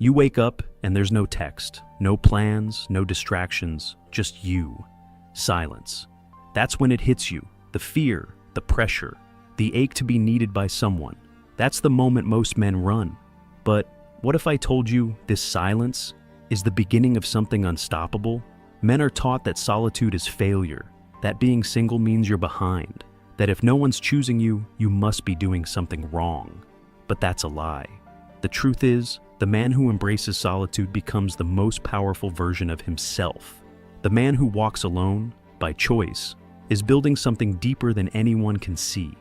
You wake up and there's no text, no plans, no distractions, just you. Silence. That's when it hits you. The fear, the pressure, the ache to be needed by someone. That's the moment most men run. But what if I told you this silence is the beginning of something unstoppable? Men are taught that solitude is failure, that being single means you're behind, that if no one's choosing you, you must be doing something wrong. But that's a lie. The truth is, the man who embraces solitude becomes the most powerful version of himself. The man who walks alone, by choice, is building something deeper than anyone can see.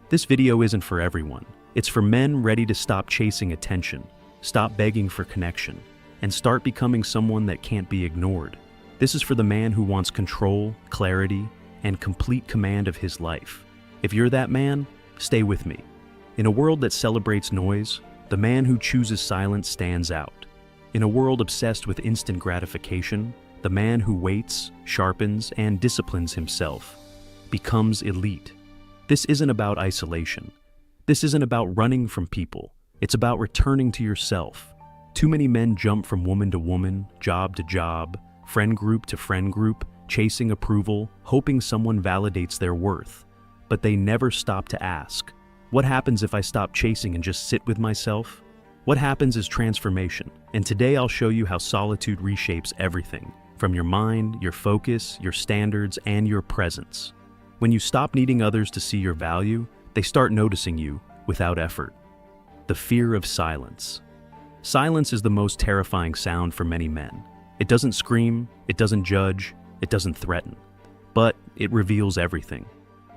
This video isn't for everyone. It's for men ready to stop chasing attention, stop begging for connection, and start becoming someone that can't be ignored. This is for the man who wants control, clarity, and complete command of his life. If you're that man, stay with me. In a world that celebrates noise, the man who chooses silence stands out. In a world obsessed with instant gratification, the man who waits, sharpens, and disciplines himself becomes elite. This isn't about isolation. This isn't about running from people. It's about returning to yourself. Too many men jump from woman to woman, job to job, friend group to friend group, chasing approval, hoping someone validates their worth. But they never stop to ask, what happens if I stop chasing and just sit with myself? What happens is transformation, and today I'll show you how solitude reshapes everything, from your mind, your focus, your standards, and your presence. When you stop needing others to see your value, they start noticing you without effort. The fear of silence. Silence is the most terrifying sound for many men. It doesn't scream, it doesn't judge, it doesn't threaten, but it reveals everything.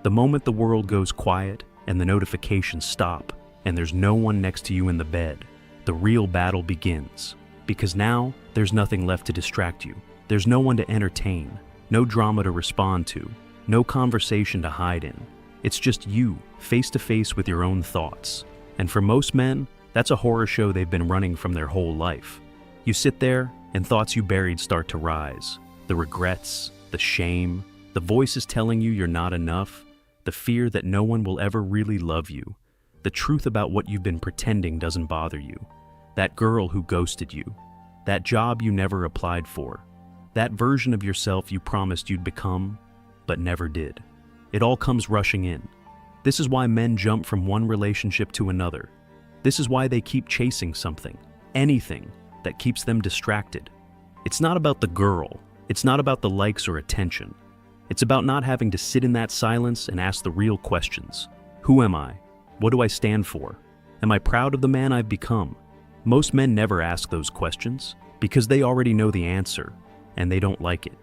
The moment the world goes quiet and the notifications stop and there's no one next to you in the bed, the real battle begins. Because now there's nothing left to distract you. There's no one to entertain, no drama to respond to, no conversation to hide in. It's just you, face to face with your own thoughts. And for most men, that's a horror show they've been running from their whole life. You sit there and thoughts you buried start to rise. The regrets, the shame, the voices telling you you're not enough, the fear that no one will ever really love you, the truth about what you've been pretending doesn't bother you, that girl who ghosted you, that job you never applied for, that version of yourself you promised you'd become, but never did. It all comes rushing in. This is why men jump from one relationship to another. This is why they keep chasing something, anything, that keeps them distracted. It's not about the girl. It's not about the likes or attention. It's about not having to sit in that silence and ask the real questions. Who am I? What do I stand for? Am I proud of the man I've become? Most men never ask those questions because they already know the answer and they don't like it.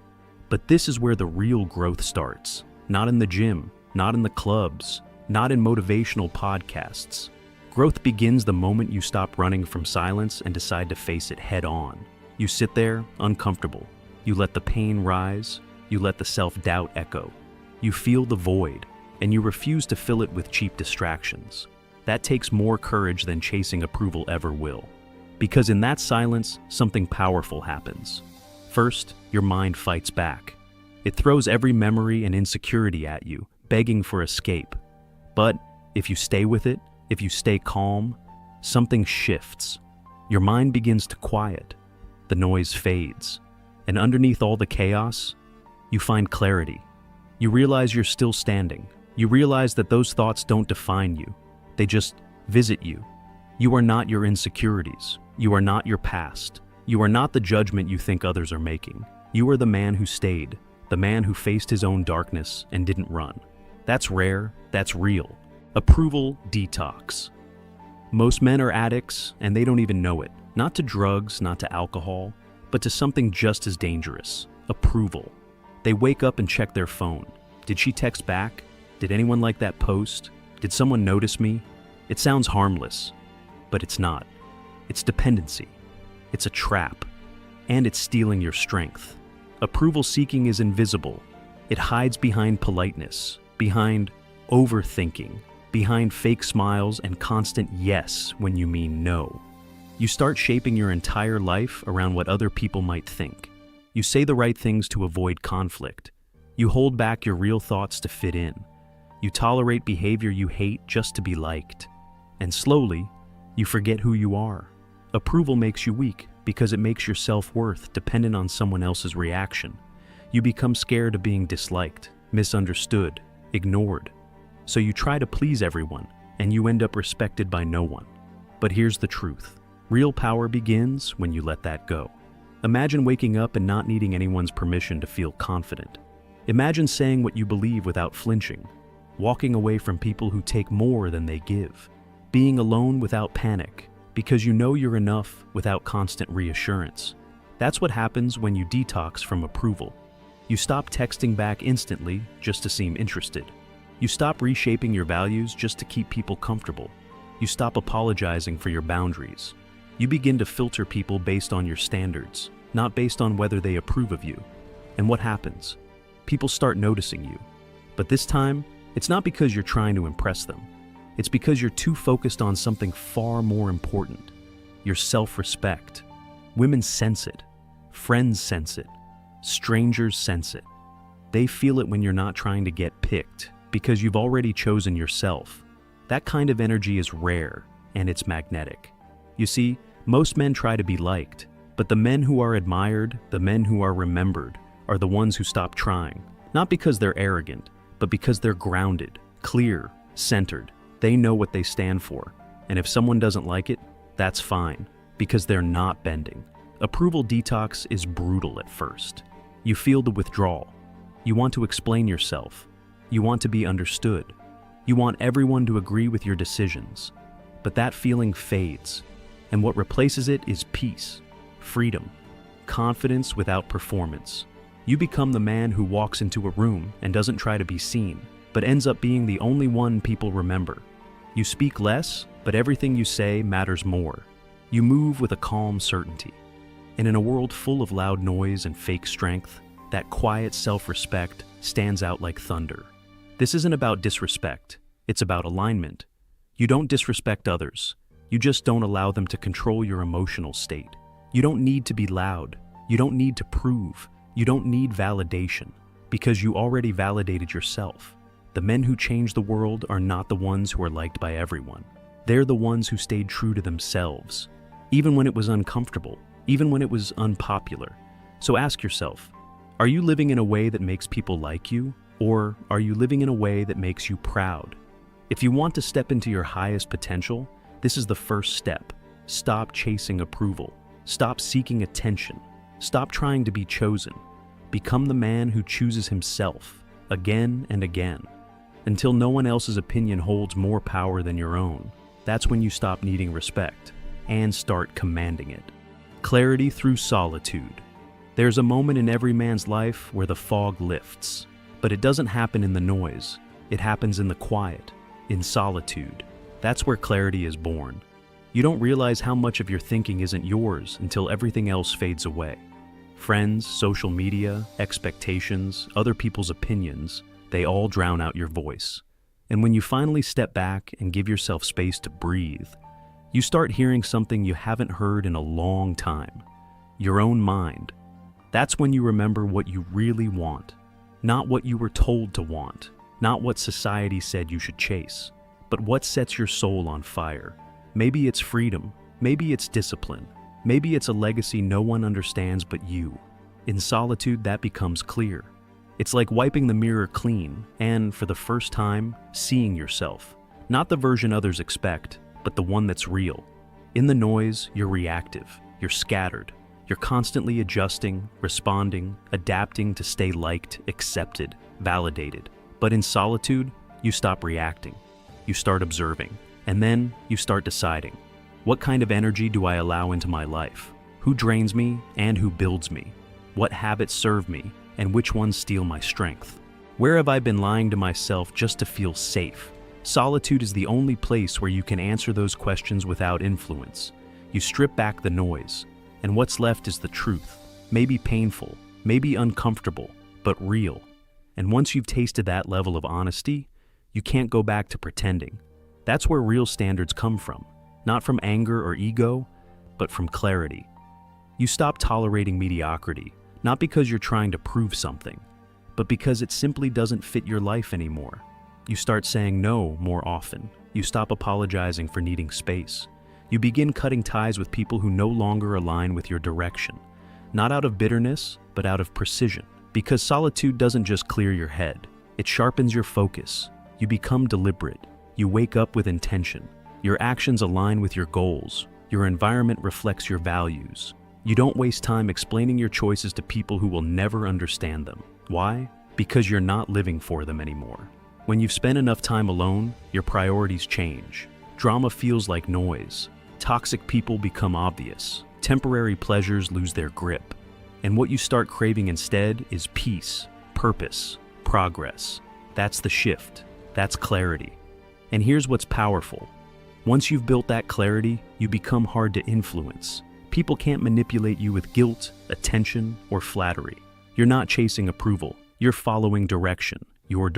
But this is where the real growth starts. Not in the gym, not in the clubs, not in motivational podcasts. Growth begins the moment you stop running from silence and decide to face it head on. You sit there, uncomfortable. You let the pain rise. You let the self-doubt echo. You feel the void, and you refuse to fill it with cheap distractions. That takes more courage than chasing approval ever will. Because in that silence, something powerful happens. First, your mind fights back. It throws every memory and insecurity at you, begging for escape. But if you stay with it, if you stay calm, something shifts. Your mind begins to quiet. The noise fades. And underneath all the chaos, you find clarity. You realize you're still standing. You realize that those thoughts don't define you. They just visit you. You are not your insecurities. You are not your past. You are not the judgment you think others are making. You are the man who stayed, the man who faced his own darkness and didn't run. That's rare, that's real. Approval detox. Most men are addicts and they don't even know it. Not to drugs, not to alcohol, but to something just as dangerous, approval. They wake up and check their phone. Did she text back? Did anyone like that post? Did someone notice me? It sounds harmless, but it's not. It's dependency. It's a trap. And it's stealing your strength. Approval seeking is invisible. It hides behind politeness, behind overthinking, behind fake smiles and constant yes when you mean no. You start shaping your entire life around what other people might think. You say the right things to avoid conflict. You hold back your real thoughts to fit in. You tolerate behavior you hate just to be liked. And slowly, you forget who you are. Approval makes you weak because it makes your self-worth dependent on someone else's reaction. You become scared of being disliked, misunderstood, ignored. So you try to please everyone, and you end up respected by no one. But here's the truth. Real power begins when you let that go. Imagine waking up and not needing anyone's permission to feel confident. Imagine saying what you believe without flinching, walking away from people who take more than they give, being alone without panic, because you know you're enough without constant reassurance. That's what happens when you detox from approval. You stop texting back instantly just to seem interested. You stop reshaping your values just to keep people comfortable. You stop apologizing for your boundaries. You begin to filter people based on your standards, not based on whether they approve of you. And what happens? People start noticing you. But this time, it's not because you're trying to impress them. It's because you're too focused on something far more important: your self-respect. Women sense it. Friends sense it. Strangers sense it. They feel it when you're not trying to get picked, because you've already chosen yourself. That kind of energy is rare, and it's magnetic. You see, most men try to be liked, but the men who are admired, the men who are remembered, are the ones who stop trying. Not because they're arrogant, but because they're grounded, clear, centered. They know what they stand for. And if someone doesn't like it, that's fine, because they're not bending. Approval detox is brutal at first. You feel the withdrawal. You want to explain yourself. You want to be understood. You want everyone to agree with your decisions. But that feeling fades, and what replaces it is peace, freedom, confidence without performance. You become the man who walks into a room and doesn't try to be seen, but ends up being the only one people remember. You speak less, but everything you say matters more. You move with a calm certainty. And in a world full of loud noise and fake strength, that quiet self-respect stands out like thunder. This isn't about disrespect, it's about alignment. You don't disrespect others. You just don't allow them to control your emotional state. You don't need to be loud. You don't need to prove. You don't need validation, because you already validated yourself. The men who change the world are not the ones who are liked by everyone. They're the ones who stayed true to themselves, even when it was uncomfortable, even when it was unpopular. So ask yourself, are you living in a way that makes people like you, or are you living in a way that makes you proud? If you want to step into your highest potential, this is the first step. Stop chasing approval. Stop seeking attention. Stop trying to be chosen. Become the man who chooses himself, again and again, until no one else's opinion holds more power than your own. That's when you stop needing respect and start commanding it. Clarity through solitude. There's a moment in every man's life where the fog lifts, but it doesn't happen in the noise. It happens in the quiet, in solitude. That's where clarity is born. You don't realize how much of your thinking isn't yours until everything else fades away. Friends, social media, expectations, other people's opinions, they all drown out your voice. And when you finally step back and give yourself space to breathe, you start hearing something you haven't heard in a long time: your own mind. That's when you remember what you really want, not what you were told to want, not what society said you should chase, but what sets your soul on fire. Maybe it's freedom, maybe it's discipline, maybe it's a legacy no one understands but you. In solitude, that becomes clear. It's like wiping the mirror clean and, for the first time, seeing yourself. Not the version others expect, but the one that's real. In the noise, you're reactive, you're scattered, you're constantly adjusting, responding, adapting to stay liked, accepted, validated. But in solitude, you stop reacting. You start observing, and then you start deciding. What kind of energy do I allow into my life? Who drains me and who builds me? What habits serve me and which ones steal my strength? Where have I been lying to myself just to feel safe? Solitude is the only place where you can answer those questions without influence. You strip back the noise, and what's left is the truth. Maybe painful, maybe uncomfortable, but real. And once you've tasted that level of honesty, you can't go back to pretending. That's where real standards come from. Not from anger or ego, but from clarity. You stop tolerating mediocrity, not because you're trying to prove something, but because it simply doesn't fit your life anymore. You start saying no more often. You stop apologizing for needing space. You begin cutting ties with people who no longer align with your direction, not out of bitterness, but out of precision. Because solitude doesn't just clear your head, it sharpens your focus. You become deliberate. You wake up with intention. Your actions align with your goals. Your environment reflects your values. You don't waste time explaining your choices to people who will never understand them. Why? Because you're not living for them anymore. When you've spent enough time alone, your priorities change. Drama feels like noise. Toxic people become obvious. Temporary pleasures lose their grip. And what you start craving instead is peace, purpose, progress. That's the shift. That's clarity. And here's what's powerful. Once you've built that clarity, you become hard to influence. People can't manipulate you with guilt, attention, or flattery. You're not chasing approval. You're following direction, your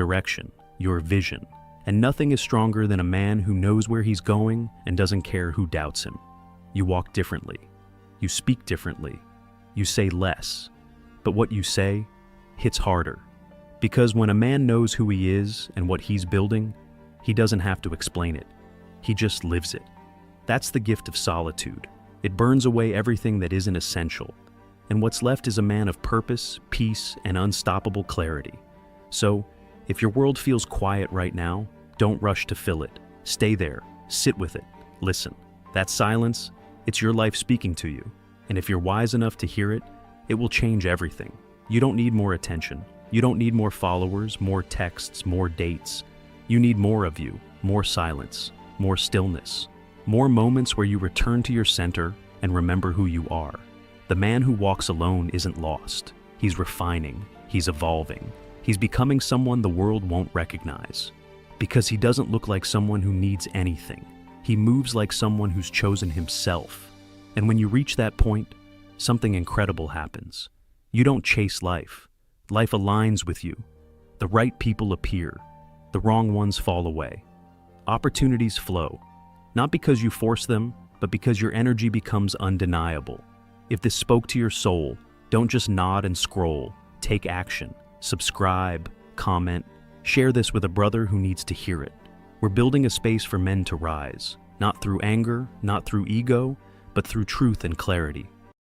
vision. And nothing is stronger than a man who knows where he's going and doesn't care who doubts him. You walk differently. You speak differently. You say less. But what you say hits harder. Because when a man knows who he is and what he's building, he doesn't have to explain it. He just lives it. That's the gift of solitude. It burns away everything that isn't essential. And what's left is a man of purpose, peace, and unstoppable clarity. So, if your world feels quiet right now, don't rush to fill it. Stay there, sit with it, listen. That silence, it's your life speaking to you. And if you're wise enough to hear it, it will change everything. You don't need more attention. You don't need more followers, more texts, more dates. You need more of you, more silence, more stillness, more moments where you return to your center and remember who you are. The man who walks alone isn't lost. He's refining. He's evolving. He's becoming someone the world won't recognize. Because he doesn't look like someone who needs anything. He moves like someone who's chosen himself. And when you reach that point, something incredible happens. You don't chase life. Life aligns with you. The right people appear. The wrong ones fall away. Opportunities flow. Not because you force them, but because your energy becomes undeniable. If this spoke to your soul, don't just nod and scroll. Take action. Subscribe, comment, share this with a brother who needs to hear it. We're building a space for men to rise, not through anger, not through ego, but through truth and clarity.